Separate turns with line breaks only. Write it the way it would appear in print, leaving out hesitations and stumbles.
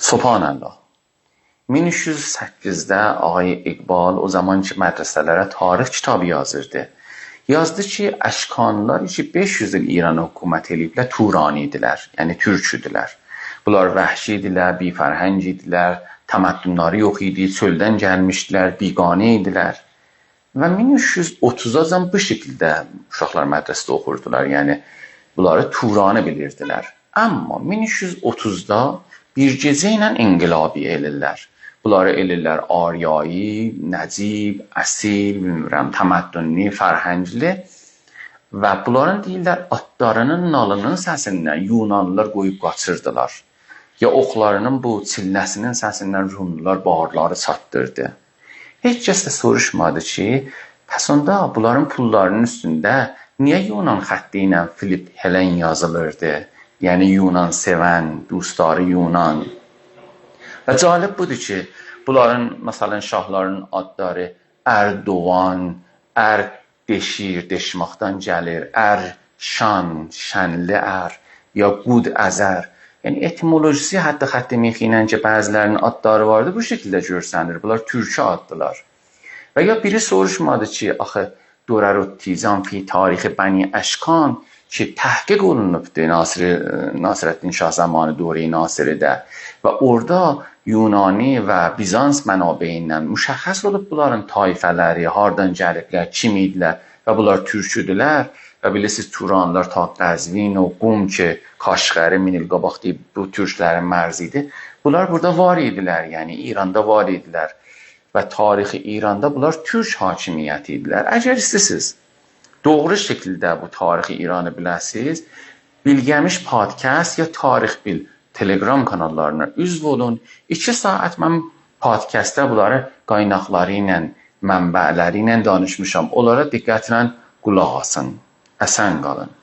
Subhanallah. 1308'de Ağay İqbal o zaman ki mədrəsələrə tarix kitabı yazırdı. Yazdı ki, Əşkanlılar ki 500 il İranı hökumət ediblər, Turani idilər, yəni türk idilər. Bunlar vəhşi idilər, bifərhəng idilər, təməddünləri yox idi, çöldən gəlmişdilər, biqanə idilər. Və 1330-da bu şəkildə uşaqlar mədrəsədə oxurdular, yəni bunları Turani bilirdilər. Amma 1330-da bir gecə ilə inqilabi elirlər. Bunları elirlər Aryایی, Nəcib, Əsil, bilmirəm, təməddünli, fərhəngli və bunların deyirlər atlarının nalının səsindən Yunanlılar qoyub qaçırdılar. Ya oxlarının bu çilləsinin səsindən Rumlular bağırları çatdırdı. Heç kəs də soruşmadı ki, pəs onda bunların pullarının üstündə niyə Yunan xətti ilə Filip Helen yazılırdı? Yəni Yunan sevən, dostları Yunan. Və cəlib budur ki, bunların, məsələn, şahların adları Ərdoğan, Deşir, deşmaqdan gəlir, Şan, şənli ya Qud Əzər. Yəni etimolojisi hətta xətti mexi ki, bəzilərinin adları vardı, bu şəkildə görsənir. Bunlar türkü addılar. Və ya biri soruşmadı ki, axı Durarüttizan fi tarixi Bəni Əşkan ki, təhqiq olunubdur Nasirəddin Şah zamanı Dövləyi Nasiridə və orada Yunani və Bizans mənabeindən müşəxəs olub bunların tayfələri, hardan gəliblər, kim idilər və bunlar türküdülər və bilirsiniz Turanlar ta Qəzvin o Qum ki, Kaşqəri 1000 il qabaq deyib bu türklərin mərzi idi. Bunlar burada var idilər, yəni İranda var idilər və tarixi İranda bunlar türk hakimiyyəti idilər. Əgər istəsiniz doğru şəkildə bu tarixi İranı biləsiniz, Bilgəmiş podcast ya Tarix Bil Telegram kanallarına üzv olun. 2 saat mən podcastda bunları qaynaqları ilə, mənbələri ilə danışmışam. Onlara diqqətlə qulaq asın. Əsən qalın.